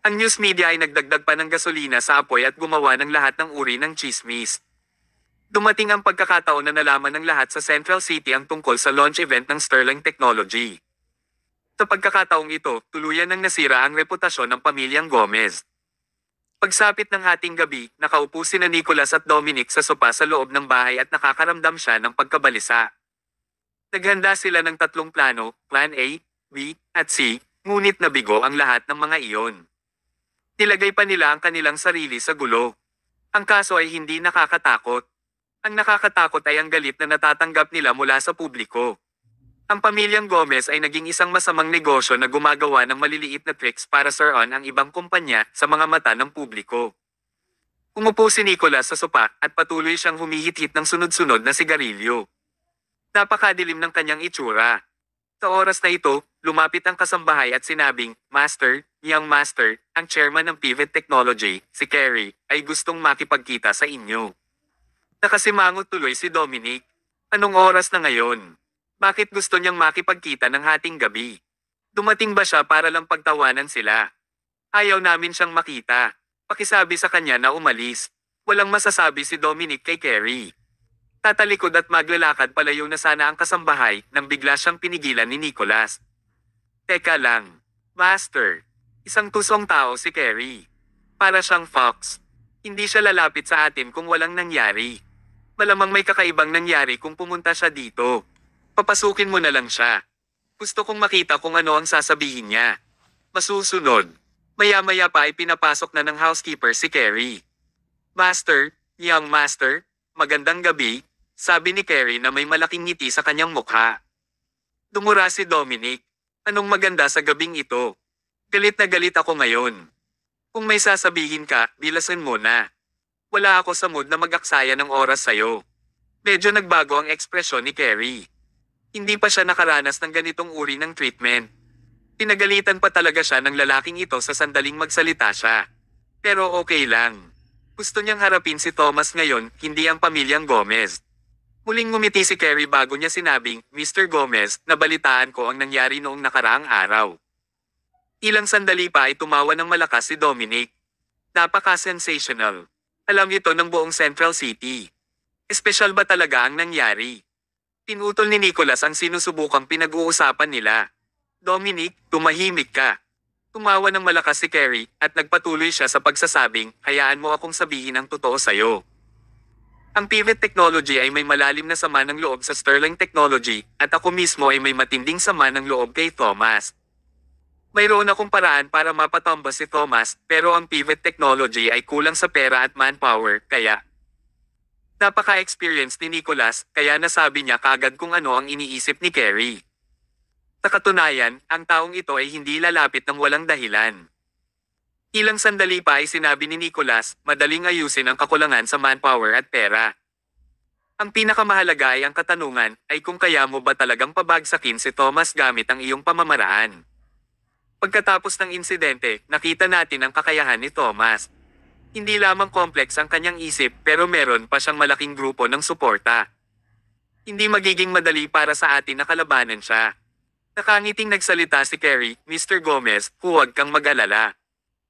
Ang news media ay nagdagdag pa ng gasolina sa apoy at gumawa ng lahat ng uri ng chismis. Dumating ang pagkakataon na nalaman ng lahat sa Central City ang tungkol sa launch event ng Sterling Technology. Sa pagkakataong ito, tuluyan nang nasira ang reputasyon ng pamilyang Gomez. Pagsapit ng hating gabi, nakaupo sina Nicholas at Dominic sa sopa sa loob ng bahay at nakakaramdam siya ng pagkabalisa. Naghanda sila ng tatlong plano, Plan A, B, at C, ngunit nabigo ang lahat ng mga iyon. Nilagay pa nila ang kanilang sarili sa gulo. Ang kaso ay hindi nakakatakot. Ang nakakatakot ay ang galit na natatanggap nila mula sa publiko. Ang pamilyang Gomez ay naging isang masamang negosyo na gumagawa ng maliliit na tricks para saruan ang ibang kumpanya sa mga mata ng publiko. Umupo si Nicholas sa sopa at patuloy siyang humihit-hit ng sunod-sunod na sigarilyo. Napakadilim ng kanyang itsura. Sa oras na ito, lumapit ang kasambahay at sinabing, "Master, young master, ang chairman ng Pivot Technology, si Kerry, ay gustong makipagkita sa inyo." Nakasimangot tuloy si Dominic. Anong oras na ngayon? Bakit gusto niyang makipagkita ng hating gabi? Dumating ba siya para lang pagtawanan sila? Ayaw namin siyang makita. Pakisabi sa kanya na umalis. Walang masasabi si Dominic kay Kerry. Tatalikod at maglalakad palayo na sana ang kasambahay nang bigla siyang pinigilan ni Nicholas. Teka lang. Master. Isang tusong tao si Kerry. Para siyang fox. Hindi siya lalapit sa atin kung walang nangyari. Malamang may kakaibang nangyari kung pumunta siya dito. Papasukin mo na lang siya. Gusto kong makita kung ano ang sasabihin niya. Masusunod. Maya-maya pa ay pinapasok na ng housekeeper si Kerry. "Master, young master, magandang gabi," sabi ni Kerry na may malaking ngiti sa kanyang mukha. Dumura si Dominic. Anong maganda sa gabing ito? Galit na galit ako ngayon. Kung may sasabihin ka, bilasan mo na. Wala ako sa mood na mag-aksaya ng oras sa'yo. Medyo nagbago ang ekspresyon ni Carrie. Hindi pa siya nakaranas ng ganitong uri ng treatment. Pinagalitan pa talaga siya ng lalaking ito sa sandaling magsalita siya. Pero okay lang. Gusto niyang harapin si Thomas ngayon, hindi ang pamilyang Gomez. Muling ngumiti si Carrie bago niya sinabing, Mr. Gomez, nabalitaan ko ang nangyari noong nakaraang araw. Ilang sandali pa ay tumawa ng malakas si Dominic. Napaka-sensational. Alam ito ng buong Central City. Espesyal ba talaga ang nangyari? Pinutol ni Nicholas ang sinusubukang pinag-uusapan nila. Dominic, tumahimik ka. Tumawa ng malakas si Carrie at nagpatuloy siya sa pagsasabing, hayaan mo akong sabihin ang totoo sa'yo. Ang Pivot Technology ay may malalim na sama ng loob sa Sterling Technology at ako mismo ay may matinding sama ng loob kay Thomas. Mayroon akong paraan para mapatomba si Thomas pero ang Pivot Technology ay kulang sa pera at manpower kaya napaka-experience ni Nicholas kaya nasabi niya kaagad kung ano ang iniisip ni Carrie. Sa katunayan, ang taong ito ay hindi lalapit ng walang dahilan. Ilang sandali pa ay sinabi ni Nicholas, madaling ayusin ang kakulangan sa manpower at pera. Ang pinakamahalaga ay ang katanungan ay kung kaya mo ba talagang pabagsakin si Thomas gamit ang iyong pamamaraan. Pagkatapos ng insidente, nakita natin ang kakayahan ni Thomas. Hindi lamang complex ang kanyang isip pero meron pa siyang malaking grupo ng suporta. Hindi magiging madali para sa atin na kalabanan siya. Nakangiting nagsalita si Carrie, Mr. Gomez, huwag kang mag-alala.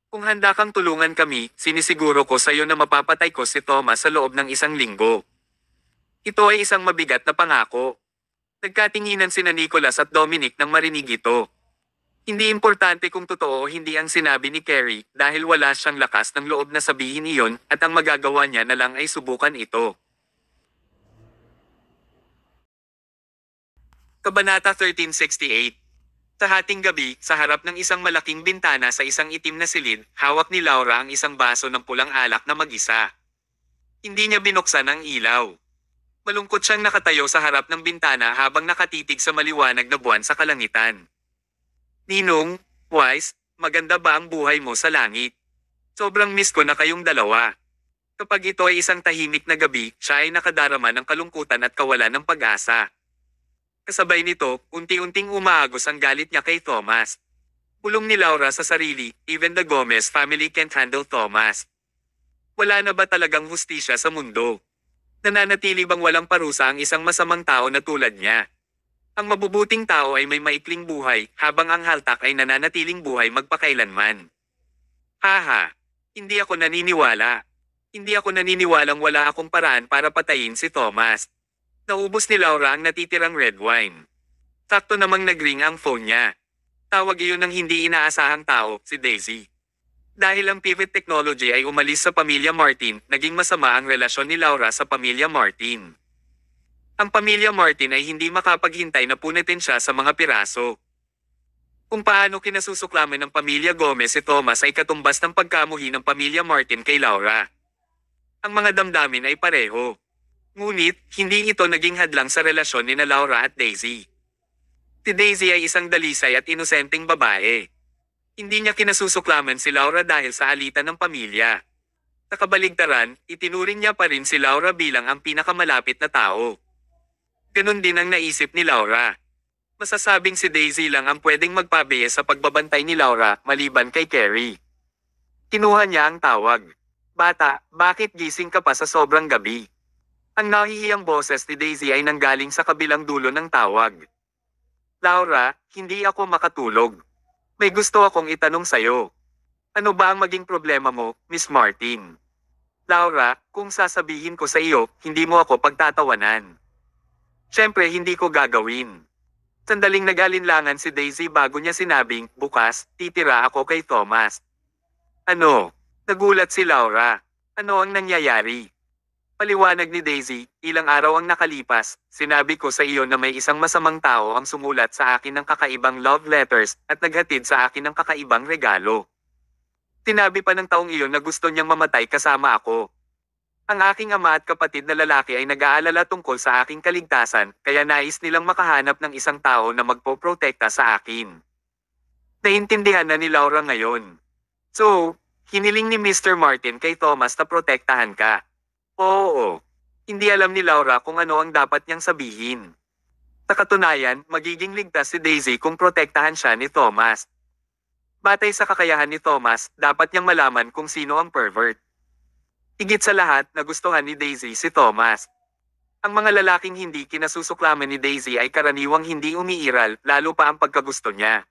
Kung handa kang tulungan kami, sinisiguro ko sa iyo na mapapatay ko si Thomas sa loob ng 1 linggo. Ito ay isang mabigat na pangako. Nagkatinginan sina Nicholas at Dominic nang marinig ito. Hindi importante kung totoo o hindi ang sinabi ni Carrie dahil wala siyang lakas ng loob na sabihin iyon at ang magagawa niya na lang ay subukan ito. Kabanata 1368. Sa hating gabi, sa harap ng isang malaking bintana sa isang itim na silid, hawak ni Laura ang isang baso ng pulang alak na mag-isa. Hindi niya binuksan ang ilaw. Malungkot siyang nakatayo sa harap ng bintana habang nakatitig sa maliwanag na buwan sa kalangitan. Ninong, Wise, maganda ba ang buhay mo sa langit? Sobrang miss ko na kayong dalawa. Kapag ito ay isang tahimik na gabi, siya ay nakadarama ng kalungkutan at kawalan ng pag-asa. Kasabay nito, unti-unting umaagos ang galit niya kay Thomas. Pulong ni Laura sa sarili, even the Gomez family can't handle Thomas. Wala na ba talagang hustisya sa mundo? Nananatili bang walang parusa ang isang masamang tao na tulad niya? Ang mabubuting tao ay may maikling buhay, habang ang haltak ay nananatiling buhay magpakailanman. Haha, hindi ako naniniwala. Hindi ako naniniwalang wala akong paraan para patayin si Thomas. Naubos ni Laura ang natitirang red wine. Sakto namang nagring ang phone niya. Tawag iyon ng hindi inaasahang tao, si Daisy. Dahil ang Pivot Technology ay umalis sa pamilya Martin, naging masama ang relasyon ni Laura sa pamilya Martin. Ang pamilya Martin ay hindi makapaghintay na punitin siya sa mga piraso. Kung paano kinasusuklaman ng pamilya Gomez si Thomas ay katumbas ng pagkamuhi ng pamilya Martin kay Laura. Ang mga damdamin ay pareho. Ngunit, hindi ito naging hadlang sa relasyon ni na Laura at Daisy. Si Daisy ay isang dalisay at inosenteng babae. Hindi niya kinasusuklaman si Laura dahil sa alitan ng pamilya. Sa kabaligtaran, itinuring niya pa rin si Laura bilang ang pinakamalapit na tao. Ganon din ang naisip ni Laura. Masasabing si Daisy lang ang pwedeng magpabiye sa pagbabantay ni Laura maliban kay Carrie. Kinuha niya ang tawag. Bata, bakit gising ka pa sa sobrang gabi? Ang nahihiyang boses ni Daisy ay nanggaling sa kabilang dulo ng tawag. Laura, hindi ako makatulog. May gusto akong itanong sa'yo. Ano ba ang maging problema mo, Miss Martin? Laura, kung sasabihin ko sa iyo, hindi mo ako pagtatawanan. Siyempre hindi ko gagawin. Sandaling nag-alinlangan si Daisy bago niya sinabing, bukas, titira ako kay Thomas. Ano? Nagulat si Laura. Ano ang nangyayari? Paliwanag ni Daisy, ilang araw ang nakalipas, sinabi ko sa iyo na may isang masamang tao ang sumulat sa akin ng kakaibang love letters at naghatid sa akin ng kakaibang regalo. Sinabi pa ng taong iyon na gusto niyang mamatay kasama ako. Ang aking ama at kapatid na lalaki ay nag-aalala tungkol sa aking kaligtasan, kaya nais nilang makahanap ng isang tao na magpoprotekta sa akin. Naintindihan na ni Laura ngayon. So, hiniling ni Mr. Martin kay Thomas na protektahan ka. Oo. Hindi alam ni Laura kung ano ang dapat niyang sabihin. Sa katunayan, magiging ligtas si Daisy kung protektahan siya ni Thomas. Batay sa kakayahan ni Thomas, dapat niyang malaman kung sino ang pervert. Higit sa lahat, nagustuhan ni Daisy si Thomas. Ang mga lalaking hindi kinasusuklaman ni Daisy ay karaniwang hindi umiiral, lalo pa ang pagkagusto niya.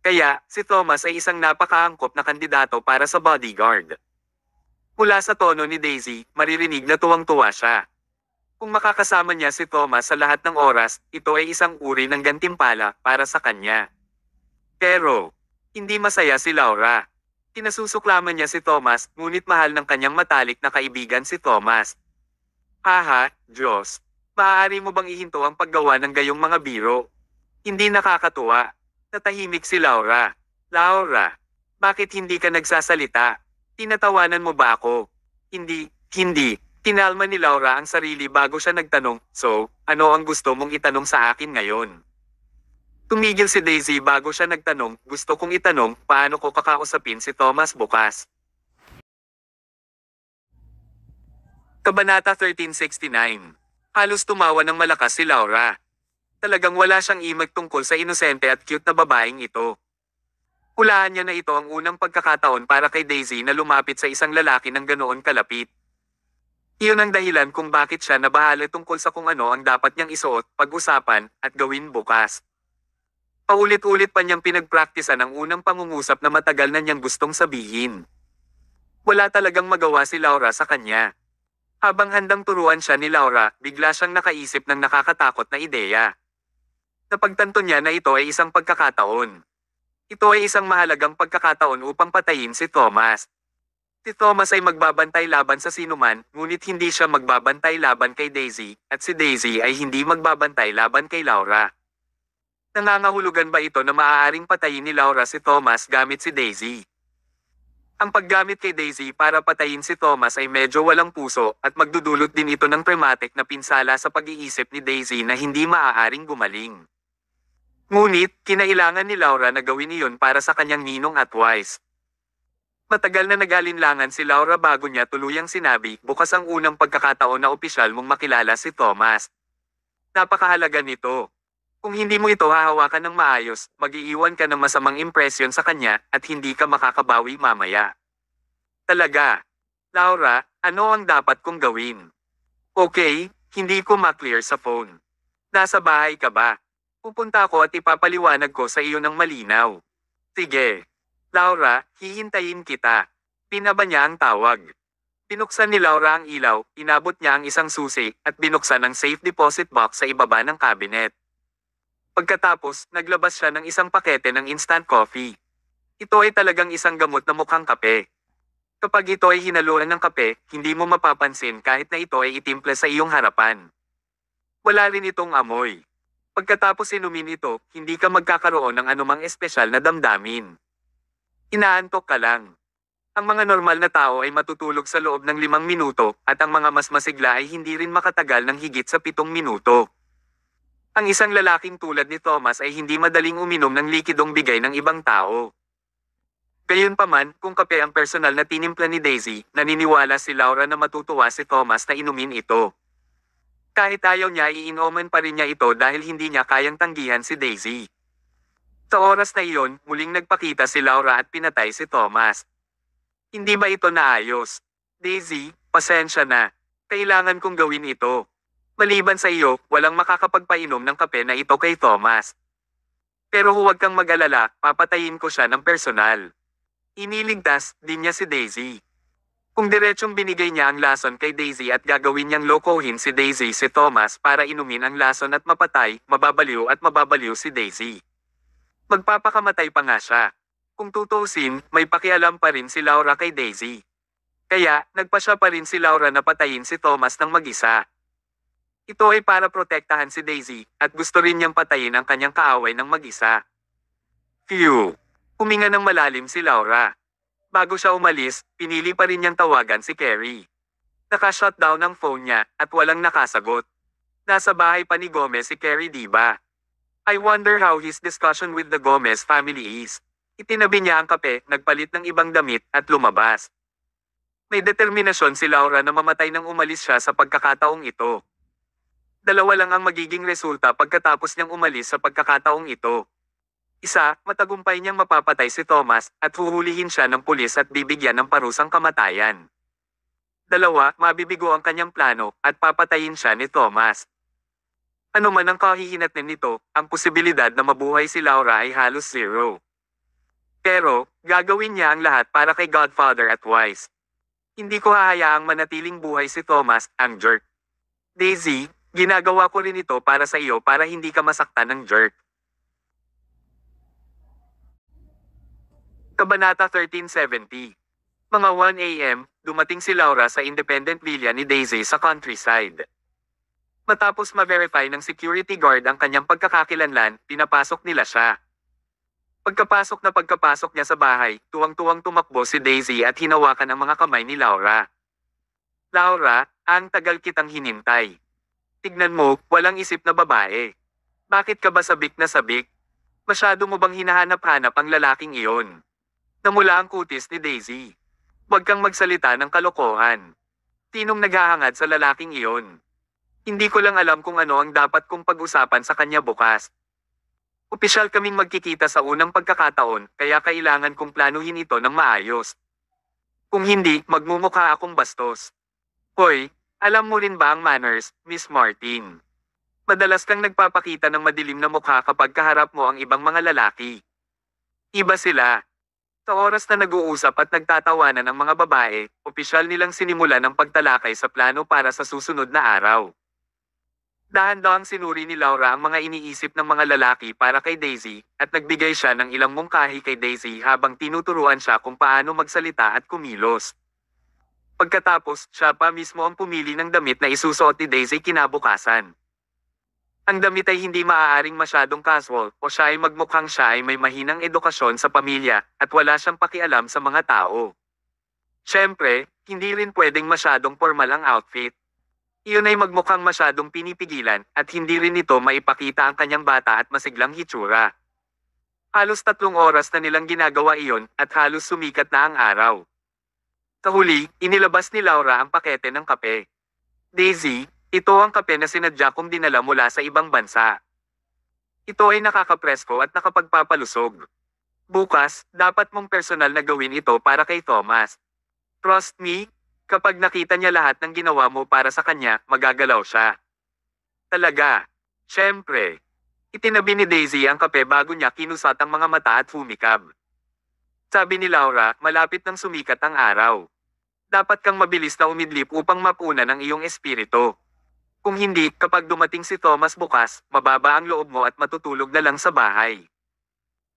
Kaya, si Thomas ay isang napakaangkop na kandidato para sa bodyguard. Mula sa tono ni Daisy, maririnig na tuwang-tuwa siya. Kung makakasama niya si Thomas sa lahat ng oras, ito ay isang uri ng gantimpala para sa kanya. Pero, hindi masaya si Laura. Kinasusuklaman niya si Thomas, ngunit mahal ng kanyang matalik na kaibigan si Thomas. Haha, Diyos. Maaari mo bang ihinto ang paggawa ng gayong mga biro? Hindi nakakatuwa. Natahimik si Laura. Laura, bakit hindi ka nagsasalita? Tinatawanan mo ba ako? Hindi. Tinalma ni Laura ang sarili bago siya nagtanong, so, ano ang gusto mong itanong sa akin ngayon? Tumigil si Daisy bago siya nagtanong, gusto kong itanong, paano ko kakausapin si Thomas bukas? Kabanata 1369. Halos tumawa ng malakas si Laura. Talagang wala siyang imag tungkol sa inosente at cute na babaeng ito. Hulaan niya na ito ang unang pagkakataon para kay Daisy na lumapit sa isang lalaki ng ganoon kalapit. Iyon ang dahilan kung bakit siya nabahala tungkol sa kung ano ang dapat niyang isuot, pag-usapan, at gawin bukas. Paulit-ulit pa niyang pinagpraktisan ang unang pangungusap na matagal na niyang gustong sabihin. Wala talagang magawa si Laura sa kanya. Habang handang turuan siya ni Laura, bigla siyang nakaisip ng nakakatakot na ideya. Napagtanto niya na ito ay isang pagkakataon. Ito ay isang mahalagang pagkakataon upang patayin si Thomas. Si Thomas ay magbabantay laban sa sinuman, ngunit hindi siya magbabantay laban kay Daisy, at si Daisy ay hindi magbabantay laban kay Laura. Nangangahulugan ba ito na maaaring patayin ni Laura si Thomas gamit si Daisy? Ang paggamit kay Daisy para patayin si Thomas ay medyo walang puso at magdudulot din ito ng traumatic na pinsala sa pag-iisip ni Daisy na hindi maaaring gumaling. Ngunit, kinailangan ni Laura na gawin iyon para sa kanyang ninong at wise. Matagal na nag-alinlangan si Laura bago niya tuluyang sinabi, bukas ang unang pagkakataon na opisyal mong makilala si Thomas. Napakahalaga nito. Kung hindi mo ito hahawakan ng maayos, mag-iiwan ka ng masamang impresyon sa kanya at hindi ka makakabawi mamaya. Talaga. Laura, ano ang dapat kong gawin? Okay, hindi ko ma-clear sa phone. Nasa bahay ka ba? Pupunta ako at ipapaliwanag ko sa iyo ng malinaw. Sige. Laura, hihintayin kita. Pinaba niya ang tawag. Binuksan ni Laura ang ilaw, inabot niya ang isang susi, at binuksan ang safe deposit box sa ibaba ng cabinet. Pagkatapos, naglabas siya ng isang pakete ng instant coffee. Ito ay talagang isang gamot na mukhang kape. Kapag ito ay hinaluan ng kape, hindi mo mapapansin kahit na ito ay itimple sa iyong harapan. Wala rin itong amoy. Pagkatapos inumin ito, hindi ka magkakaroon ng anumang espesyal na damdamin. Inaantok ka lang. Ang mga normal na tao ay matutulog sa loob ng 5 minuto, at ang mga mas masigla ay hindi rin makatagal ng higit sa 7 minuto. Ang isang lalaking tulad ni Thomas ay hindi madaling uminom ng likidong bigay ng ibang tao. Gayunpaman, kung kape ang personal na tinimpla ni Daisy, naniniwala si Laura na matutuwa si Thomas na inumin ito. Kahit ayaw niya, iinoman pa rin niya ito dahil hindi niya kayang tanggihan si Daisy. Sa oras na iyon, muling nagpakita si Laura at pinatay si Thomas. Hindi ba ito naayos? Daisy, pasensya na. Kailangan kong gawin ito. Maliban sa iyo, walang makakapagpainom ng kape na ito kay Thomas. Pero huwag kang mag-alala, papatayin ko siya ng personal. Iniligtas din niya si Daisy. Kung diretsong binigay niya ang lason kay Daisy at gagawin niyang lokohin si Daisy si Thomas para inumin ang lason at mapatay, mababaliw si Daisy. Magpapakamatay pa nga siya. Kung tutuusin, may pakialam pa rin si Laura kay Daisy. Kaya, nagpasya pa rin si Laura na patayin si Thomas ng mag-isa. Ito ay para protektahan si Daisy, at gusto rin niyang patayin ang kanyang kaaway ng mag-isa. Phew! Huminga ng malalim si Laura. Bago siya umalis, pinili pa rin niyang tawagan si Carrie. Naka-shutdown ang phone niya at walang nakasagot. Nasa bahay pa ni Gomez si Kerry, di ba? I wonder how his discussion with the Gomez family is. Itinabi niya ang kape, nagpalit ng ibang damit at lumabas. May determinasyon si Laura na mamatay nang umalis siya sa pagkakataong ito. Dalawa lang ang magiging resulta pagkatapos niyang umalis sa pagkakataong ito. Isa, matagumpay niyang mapapatay si Thomas at huhulihin siya ng pulis at bibigyan ng parusang kamatayan. Dalawa, mabibigo ang kanyang plano at papatayin siya ni Thomas. Ano man ang kahihinatnan nito, ang posibilidad na mabuhay si Laura ay halos zero. Pero, gagawin niya ang lahat para kay Godfather at Wise. Hindi ko hahayaang manatiling buhay si Thomas, ang jerk. Daisy, ginagawa ko rin ito para sa iyo para hindi ka masaktan ng jerk. Kabanata 1370. Mga 1 AM, dumating si Laura sa independent villa ni Daisy sa countryside. Matapos ma-verify ng security guard ang kanyang pagkakakilanlan, pinapasok nila siya. Pagkapasok niya sa bahay, tuwang-tuwang tumakbo si Daisy at hinawakan ang mga kamay ni Laura. Laura, ang tagal kitang hinintay. Tignan mo, walang isip na babae. Bakit ka ba sabik na sabik? Masyado mo bang hinahanap-hanap ang lalaking iyon? Namula ang kutis ni Daisy. Huwag kang magsalita ng kalokohan. Tinong naghahangad sa lalaking iyon. Hindi ko lang alam kung ano ang dapat kong pag-usapan sa kanya bukas. Opisyal kaming magkikita sa unang pagkakataon, kaya kailangan kong planuhin ito ng maayos. Kung hindi, magmumukha akong bastos. Hoy, alam mo rin ba ang manners, Miss Martin? Madalas kang nagpapakita ng madilim na mukha kapag kaharap mo ang ibang mga lalaki. Iba sila. Sa oras na nag-uusap at nagtatawanan ang mga babae, opisyal nilang sinimulan ang pagtalakay sa plano para sa susunod na araw. Dahan-dahang sinuri ni Laura ang mga iniisip ng mga lalaki para kay Daisy, at nagbigay siya ng ilang mungkahi kay Daisy habang tinuturuan siya kung paano magsalita at kumilos. Pagkatapos, siya pa mismo ang pumili ng damit na isusuot ni Daisy kinabukasan. Ang damit ay hindi maaaring masyadong casual o siya ay magmukhang siya ay may mahinang edukasyon sa pamilya at wala siyang pakialam sa mga tao. Siyempre, hindi rin pwedeng masyadong formal ang outfit. Iyon ay magmukhang masyadong pinipigilan at hindi rin ito maipakita ang kanyang bata at masiglang hitsura. Halos 3 oras na nilang ginagawa iyon at halos sumikat na ang araw. Sa huli, inilabas ni Laura ang pakete ng kape. Daisy, ito ang kape na sinadya kong dinala mula sa ibang bansa. Ito ay nakakapresko at nakapagpapalusog. Bukas, dapat mong personal na gawin ito para kay Thomas. Trust me, kapag nakita niya lahat ng ginawa mo para sa kanya, magagalaw siya. Talaga. Siyempre. Itinabi ni Daisy ang kape bago niya kinusat ang mga mata at humikab. Sabi ni Laura, malapit nang sumikat ang araw. Dapat kang mabilis na umidlip upang mapunan ang iyong espiritu. Kung hindi, kapag dumating si Thomas bukas, mababa ang loob mo at matutulog na lang sa bahay.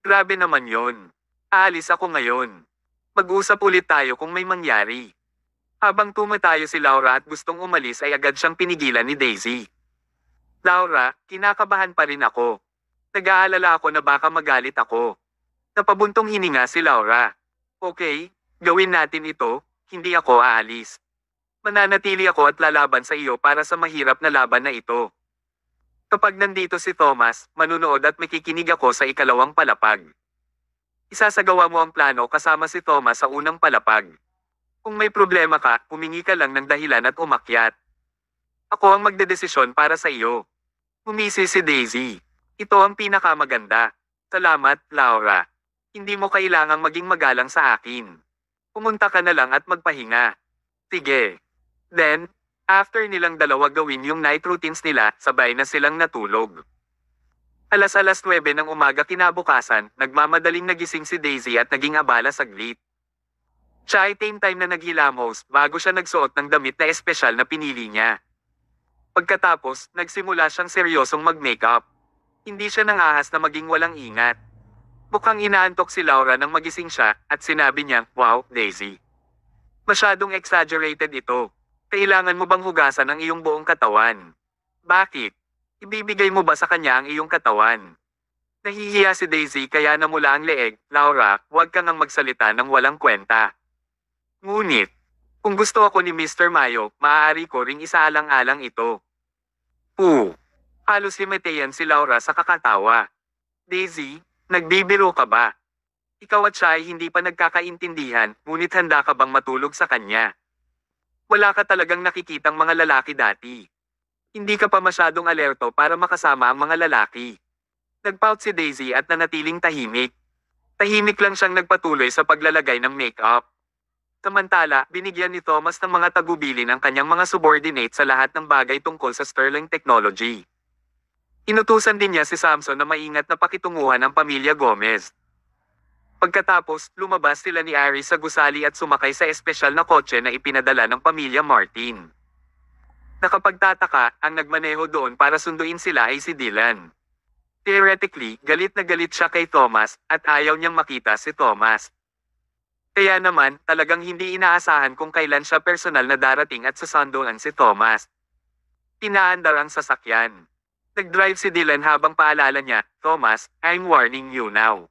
Grabe naman yon. Aalis ako ngayon. Mag-usap ulit tayo kung may mangyari. Habang tumatayo si Laura at gustong umalis ay agad siyang pinigilan ni Daisy. Laura, kinakabahan pa rin ako. Nag-aalala ako na baka magalit ako. Napabuntong hininga si Laura. Okay, gawin natin ito, hindi ako aalis. Mananatili ako at lalaban sa iyo para sa mahirap na laban na ito. Kapag nandito si Thomas, manunood at makikinig ako sa ikalawang palapag. Isasagawa mo ang plano kasama si Thomas sa unang palapag. Kung may problema ka, humingi ka lang ng dahilan at umakyat. Ako ang magdedesisyon para sa iyo. Humisi si Daisy. Ito ang pinakamaganda. Salamat, Laura. Hindi mo kailangang maging magalang sa akin. Pumunta ka na lang at magpahinga. Sige. Then, after nilang dalawa gawin yung night routines nila, sabay na silang natulog. Alas 9 ng umaga kinabukasan, nagmamadaling nagising si Daisy at naging abala saglit. Siya ay time na naghilamos bago siya nagsuot ng damit na espesyal na pinili niya. Pagkatapos, nagsimula siyang seryosong mag-makeup. Hindi siya nangahas na maging walang ingat. Mukhang inaantok si Laura nang magising siya at sinabi niya, "Wow, Daisy. Masyadong exaggerated ito. Kailangan mo bang hugasan ang iyong buong katawan? Bakit? Ibibigay mo ba sa kanya ang iyong katawan?" Nahihiya si Daisy kaya namula ang leeg. Laura, huwag kang ang magsalita ng walang kwenta. Ngunit, Kung gusto ako ni Mr. Mayo, maaari ko ring isaalang-alang ito. Halos himatayan si Laura sa kakatawa. Daisy, nagbibiro ka ba? Ikaw at siya ay hindi pa nagkakaintindihan, ngunit handa ka bang matulog sa kanya? Wala ka talagang nakikitang mga lalaki dati. Hindi ka pa masyadong alerto para makasama ang mga lalaki. Nagpout si Daisy at nanatiling tahimik. Tahimik lang siyang nagpatuloy sa paglalagay ng make-up. Samantala, binigyan ni Thomas ng mga tagubilin ang kanyang mga subordinate sa lahat ng bagay tungkol sa Sterling Technology. Inutusan din niya si Samson na maingat na pakitunguhan ang pamilya Gomez. Pagkatapos, lumabas sila ni Aris sa gusali at sumakay sa espesyal na kotse na ipinadala ng pamilya Martin. Nakapagtataka, ang nagmaneho doon para sunduin sila ay si Dylan. Theoretically, galit na galit siya kay Thomas at ayaw niyang makita si Thomas. Kaya naman, talagang hindi inaasahan kung kailan siya personal na darating at sasanduan si Thomas. Tinaandar ang sasakyan. Nag-drive si Dylan habang paalala niya, Thomas, I'm warning you now.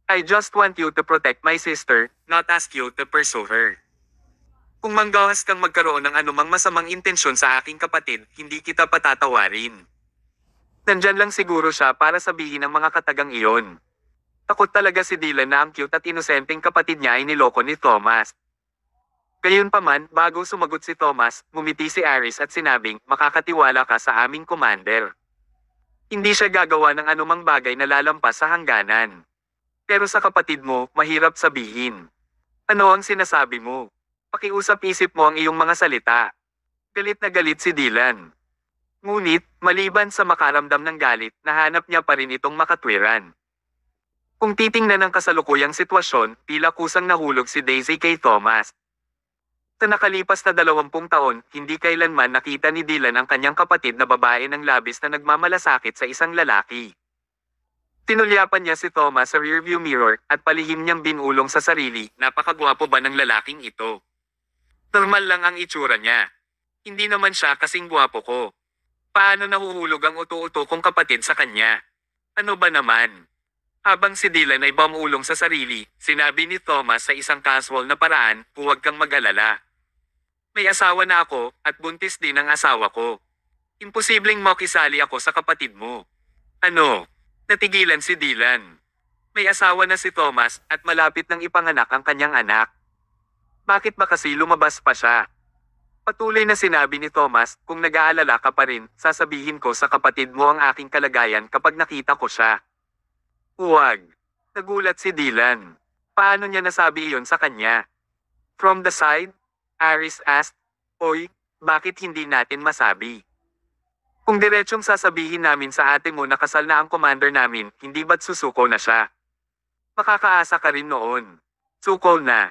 I just want you to protect my sister, not ask you to pursue her. Kung manggawas kang magkaroon ng anumang masamang intensyon sa aking kapatid, hindi kita patatawarin. Nandyan lang siguro siya para sabihin ang mga katagang iyon. Takot talaga si Dylan na ang cute at inosenteng kapatid niya ay niloko ni Thomas. Gayunpaman, bago sumagot si Thomas, ngumiti si Aris at sinabing, makakatiwala ka sa aming commander. Hindi siya gagawa ng anumang bagay na lalampas sa hangganan. Pero sa kapatid mo, mahirap sabihin. Ano ang sinasabi mo? Pakiusap-isip mo ang iyong mga salita. Galit na galit si Dylan. Ngunit, maliban sa makaramdam ng galit, nahanap niya pa rin itong makatwiran. Kung titingnan ang kasalukuyang sitwasyon, tila kusang nahulog si Daisy kay Thomas. Sa nakalipas na 20 taon, hindi kailanman nakita ni Dylan ang kanyang kapatid na babae ng labis na nagmamalasakit sa isang lalaki. Tinulyapan niya si Thomas sa rearview mirror at palihim niyang binulong sa sarili, napakagwapo ba ng lalaking ito? Normal lang ang itsura niya. Hindi naman siya kasing gwapo ko. Paano nahuhulog ang uto-uto kong kapatid sa kanya? Ano ba naman? Habang si Dylan ay bumulong sa sarili, sinabi ni Thomas sa isang casual na paraan, huwag kang mag-alala. May asawa na ako, at buntis din ang asawa ko. Imposibleng makisali ako sa kapatid mo. Ano? Natigilan si Dylan. May asawa na si Thomas, at malapit nang ipanganak ang kanyang anak. Bakit ba kasi lumabas pa siya? Patuloy na sinabi ni Thomas, kung nag-aalala ka pa rin, sasabihin ko sa kapatid mo ang aking kalagayan kapag nakita ko siya. Huwag. Nagulat si Dylan. Paano niya nasabi iyon sa kanya? From the side? Aris asked, Oy, bakit hindi natin masabi? Kung diretsong sasabihin namin sa ate mo na kasal na ang commander namin, hindi ba't susuko na siya? Makakaasa ka rin noon. Suko na.